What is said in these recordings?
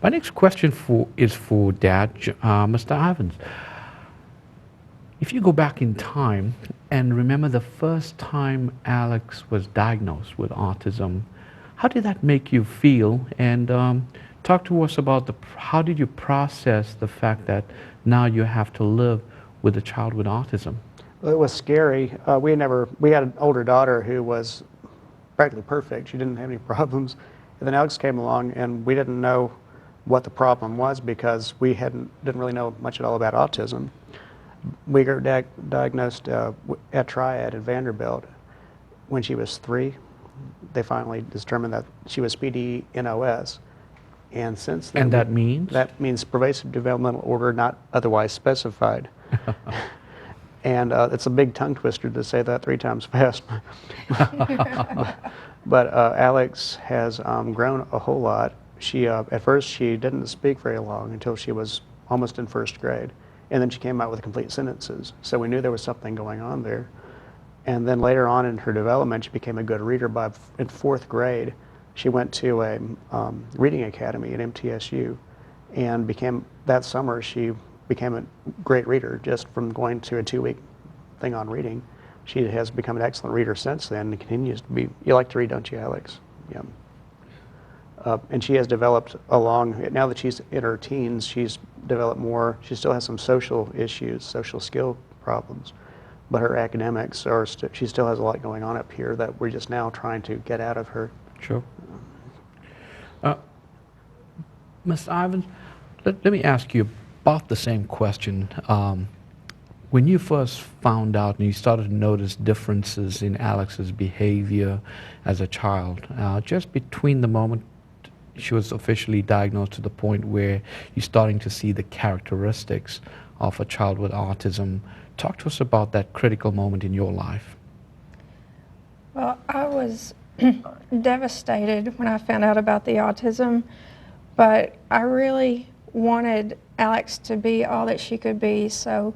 My next question is for Dad, Mr. Ivans. If you go back in time and remember the first time Alex was diagnosed with autism, how did that make you feel? And talk to us about how did you process the fact that now you have to live with a child with autism? Well, it was scary. We had an older daughter who was practically perfect. She didn't have any problems. And then Alex came along, and we didn't know what the problem was because didn't really know much at all about autism. We got diagnosed at Triad at Vanderbilt when she was 3. They finally determined that she was PDNOS. And since then, And that means? that means pervasive developmental order not otherwise specified. And it's a big tongue twister to say that 3 times fast. But Alex has grown a whole lot. At first, she didn't speak very long until she was almost in 1st grade. And then she came out with complete sentences. So we knew there was something going on there. And then later on in her development, she became a good reader. In 4th grade, she went to a reading academy at MTSU, and that summer she became a great reader just from going to a 2-week thing on reading. She has become an excellent reader since then and continues to be. You like to read, don't you, Alex? Yeah. And she has developed now that she's in her teens, she's developed more. She still has some social issues, social skill problems, but her academics she still has a lot going on up here that we're just now trying to get out of her. Sure. Mr. Ivans, let me ask you about the same question. When you first found out and you started to notice differences in Alex's behavior as a child, just between the moment she was officially diagnosed to the point where you're starting to see the characteristics of a child with autism, talk to us about that critical moment in your life. Well, I was devastated when I found out about the autism, but I really wanted Alex to be all that she could be. So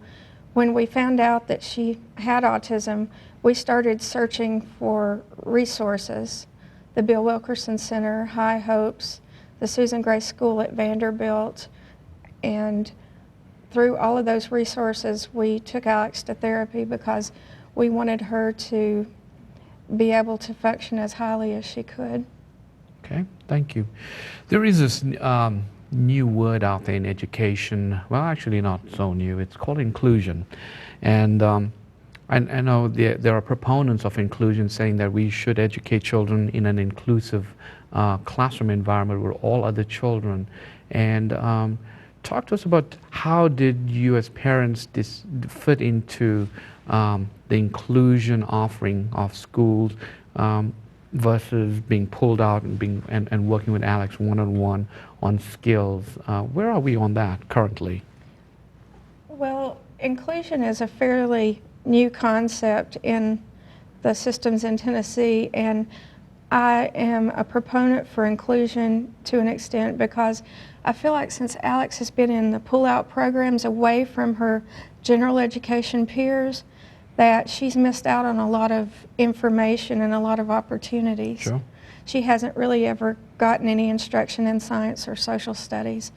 when we found out that she had autism, we started searching for resources. The Bill Wilkerson Center, High Hopes, the Susan Grace School at Vanderbilt, and through all of those resources, we took Alex to therapy because we wanted her to be able to function as highly as she could. Okay, thank you. There is this new word out there in education. Well, actually not so new. It's called inclusion. And I know there are proponents of inclusion saying that we should educate children in an inclusive classroom environment with all other children. And talk to us about how did you as parents fit into the inclusion offering of schools versus being pulled out and working with Alex one-on-one on skills. Where are we on that currently? Well, inclusion is a fairly new concept in the systems in Tennessee, and I am a proponent for inclusion to an extent because I feel like since Alex has been in the pull-out programs away from her general education peers, that she's missed out on a lot of information and a lot of opportunities. Sure. She hasn't really ever gotten any instruction in science or social studies.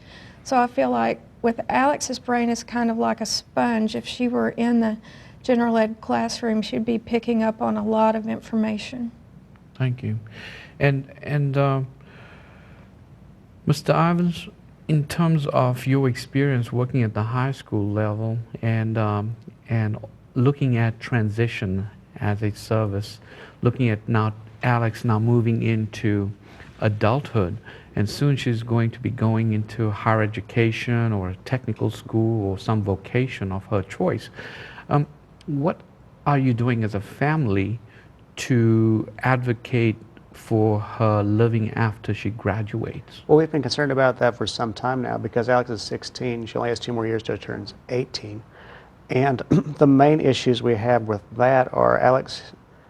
So I feel like with Alex's brain is kind of like a sponge. If she were in the general ed classroom, she'd be picking up on a lot of information. Thank you. And Mr. Ivans, in terms of your experience working at the high school level and looking at transition as a service, looking at now Alex now moving into adulthood, and soon she's going to be going into higher education or a technical school or some vocation of her choice. What are you doing as a family to advocate for her living after she graduates? Well, we've been concerned about that for some time now because Alex is 16. She only has 2 more years till she turns 18. And the main issues we have with that are Alex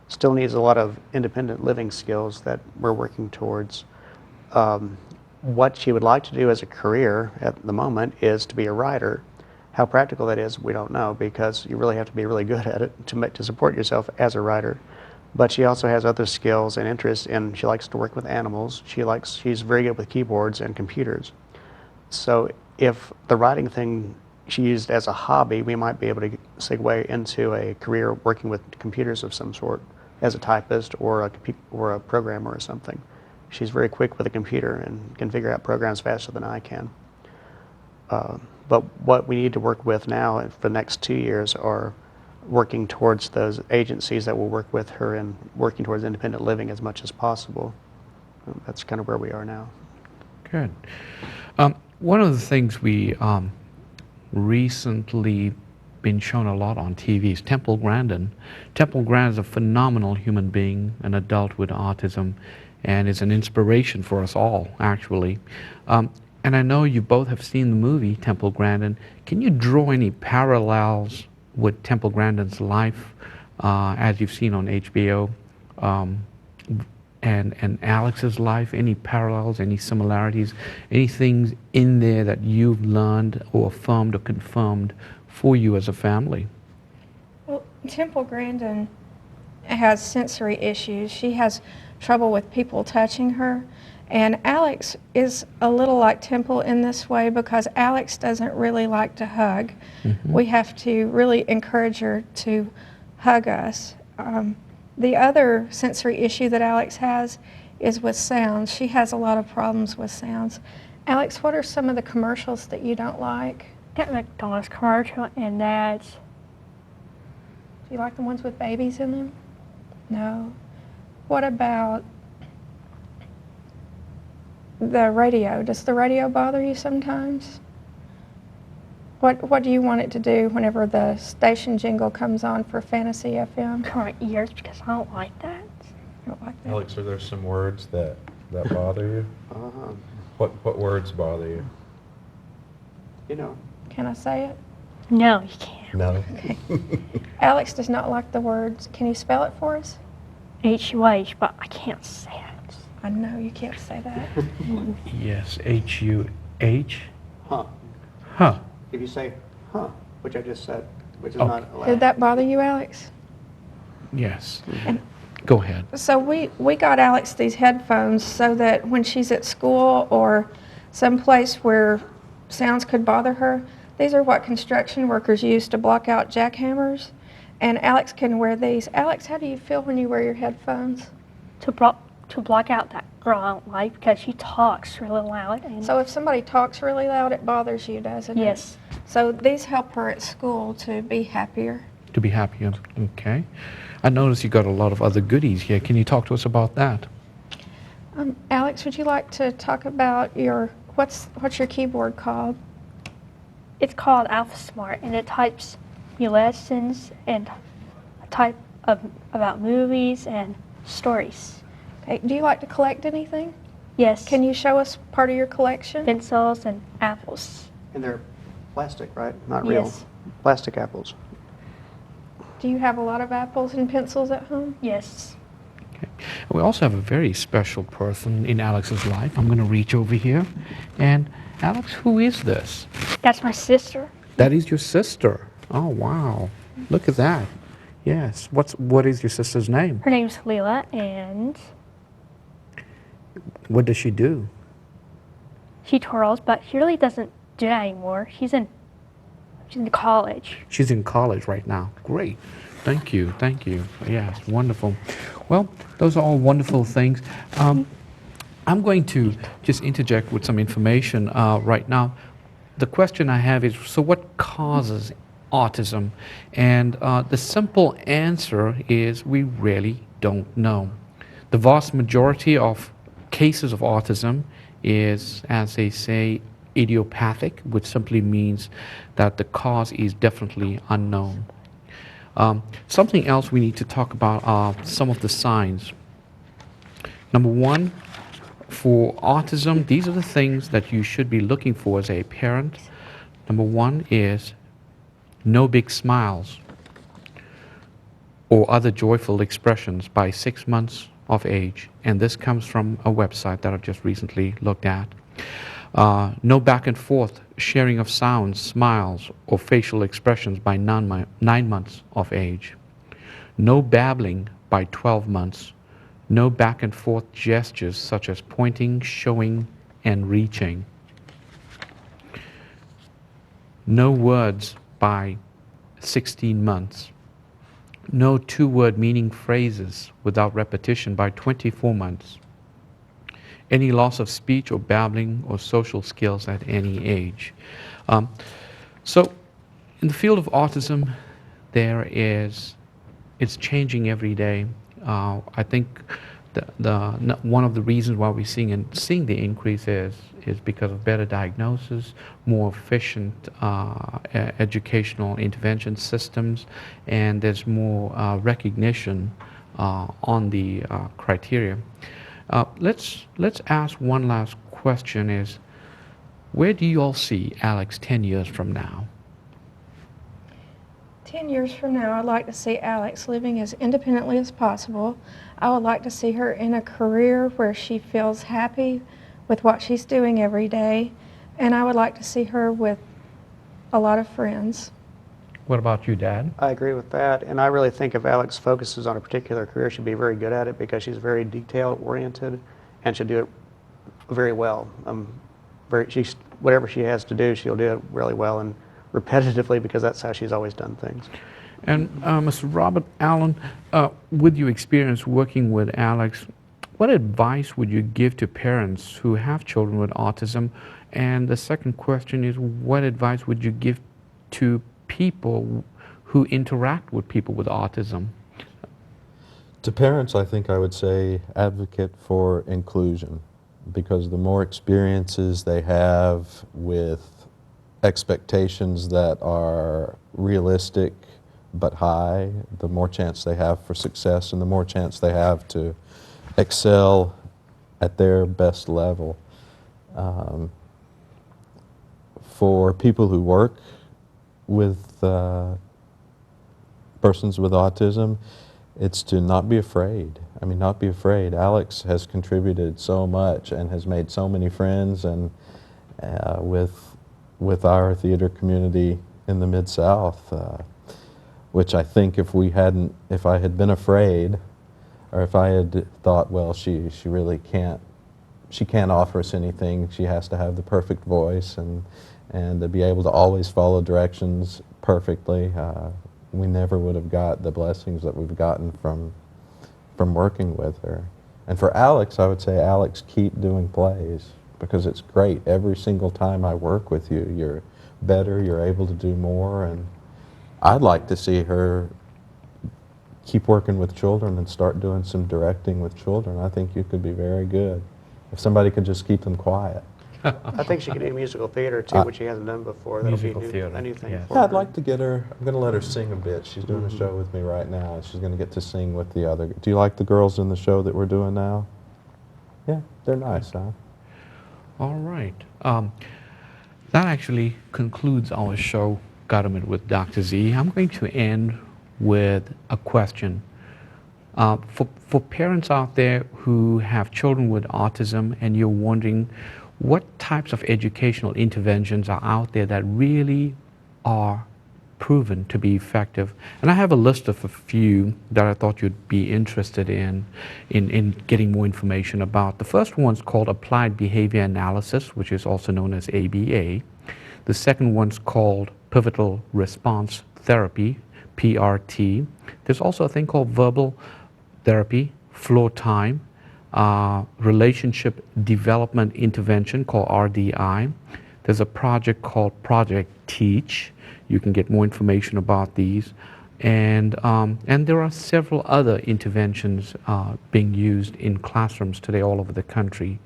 still needs a lot of independent living skills that we're working towards. What she would like to do as a career at the moment is to be a writer. How practical that is, we don't know because you really have to be really good at it to support yourself as a writer. But she also has other skills and interests, and she likes to work with animals. She's very good with keyboards and computers. So if the writing thing she used as a hobby, we might be able to segue into a career working with computers of some sort as a typist or a programmer or something. She's very quick with a computer and can figure out programs faster than I can. But what we need to work with now for the next 2 years are working towards those agencies that will work with her and working towards independent living as much as possible. That's kind of where we are now. Good. One of the things we recently been shown a lot on TV is Temple Grandin. Temple Grandin is a phenomenal human being, an adult with autism, and is an inspiration for us all, actually. And I know you both have seen the movie Temple Grandin. Can you draw any parallels with Temple Grandin's life as you've seen on HBO? And Alex's life, any parallels, any similarities, any things in there that you've learned or affirmed or confirmed for you as a family? Well, Temple Grandin has sensory issues. She has trouble with people touching her. And Alex is a little like Temple in this way because Alex doesn't really like to hug. Mm-hmm. We have to really encourage her to hug us. The other sensory issue that Alex has is with sounds. She has a lot of problems with sounds. Alex, what are some of the commercials that you don't like? That McDonald's commercial and that. Do you like the ones with babies in them? No. What about the radio? Does the radio bother you sometimes? What do you want it to do whenever the station jingle comes on for Fantasy FM? Current ears because I don't like that. You don't like that? Alex, are there some words that bother you? What words bother you? You know, Can I say it? No, you can't. No. Alex does not like the words. Can you spell it for us? H-U-H, but I can't say it. I know you can't say that. Yes, H-U-H. huh. Huh. If you say, huh, which I just said, which is Oh. not allowed. Did that bother you, Alex? Yes. And Go ahead. so we got Alex these headphones so that when she's at school or someplace where sounds could bother her, these are what construction workers use to block out jackhammers. And Alex can wear these. Alex, how do you feel when you wear your headphones? To block out that girl I don't like because she talks really loud. And So if somebody talks really loud, it bothers you, doesn't it? yes, So these help her at school to be happier. To be happier. Okay. I noticed you got a lot of other goodies here. Can you talk to us about that? Alex, would you like to talk about what's your keyboard called? it's called Alpha Smart and it types me lessons and a type of about movies and stories. Okay. Do you like to collect anything? Yes, Can you show us part of your collection? pencils and apples. And they're plastic, right? Not real. Yes. Plastic apples. Do you have a lot of apples and pencils at home? Yes. We also have a very special person in Alex's life. I'm going to reach over here. And Alex, who is this? That's my sister. That is your sister. Oh, wow. Look at that. Yes. What is your sister's name? Her name's Leela and What does she do? she twirls, but she really doesn't do that anymore. She's in college. She's in college right now. Great. Thank you. Thank you. Yes, wonderful. Well, those are all wonderful things. I'm going to just interject with some information right now. The question I have is, so what causes autism? And the simple answer is we really don't know. The vast majority of cases of autism is, as they say, idiopathic, which simply means that the cause is definitely unknown. Something else we need to talk about are some of the signs. Number one, for autism, these are the things that you should be looking for as a parent. Number one is no big smiles or other joyful expressions by 6 months of age. And this comes from a website that I've just recently looked at. No back and forth sharing of sounds, smiles, or facial expressions by 9 months of age. No babbling by 12 months. No back and forth gestures such as pointing, showing, and reaching. no words by 16 months, no two-word meaning phrases without repetition by 24 months, any loss of speech or babbling or social skills at any age. So in the field of autism, it's changing every day. I think one of the reasons why we're seeing the increase is because of better diagnosis, more efficient educational intervention systems, and there's more recognition on the criteria. Let's ask one last question: is where do you all see Alex 10 years from now? 10 years from now, I'd like to see Alex living as independently as possible. I would like to see her in a career where she feels happy with what she's doing every day, and I would like to see her with a lot of friends. What about you, Dad? I agree with that, and I really think if Alex focuses on a particular career, she'd be very good at it because she's very detail-oriented, and she'll do it very well. Whatever she has to do, she'll do it really well and repetitively because that's how she's always done things. And Mr. Robert Allen, with your experience working with Alex, what advice would you give to parents who have children with autism? And the second question is, what advice would you give to people who interact with people with autism? To parents, I think I would say advocate for inclusion, because the more experiences they have with expectations that are realistic but high, the more chance they have for success and the more chance they have to excel at their best level. For people who work with persons with autism, it's to not be afraid. I mean, not be afraid. Alex has contributed so much and has made so many friends, and with our theater community in the Mid-South, which I think if I had been afraid, or if I had thought, well, she really can't offer us anything, she has to have the perfect voice and to be able to always follow directions perfectly, we never would have got the blessings that we've gotten from working with her. And for Alex, I would say, Alex, keep doing plays, because it's great. Every single time I work with you, you're better, you're able to do more, and I'd like to see her keep working with children and start doing some directing with children. I think you could be very good if somebody could just keep them quiet. I think she can do musical theater too, which she hasn't done before. That'll Musical be theater, a new thing yes. for Yeah, I'd her. like to get her, I'm going to let her sing a bit. She's doing a show with me right now, and she's going to get to sing with the other. Do you like the girls in the show that we're doing now? Yeah, they're nice, huh? All right. That actually concludes our show, Government with Dr. Z. I'm going to end with a question. For parents out there who have children with autism and you're wondering what types of educational interventions are out there that really are proven to be effective. And I have a list of a few that I thought you'd be interested in getting more information about. The first one's called Applied Behavior Analysis, which is also known as ABA. The second one's called Pivotal Response Therapy, PRT. There's also a thing called Verbal Therapy, Floor Time, Relationship Development Intervention called RDI. There's a project called Project Teach. You can get more information about these. And there are several other interventions being used in classrooms today all over the country.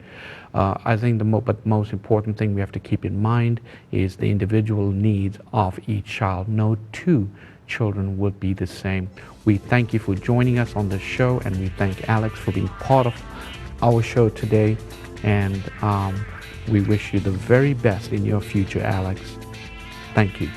I think the most important thing we have to keep in mind is the individual needs of each child. No two children would be the same. We thank you for joining us on the show, and we thank Alex for being part of our show today. And we wish you the very best in your future, Alex. Thank you.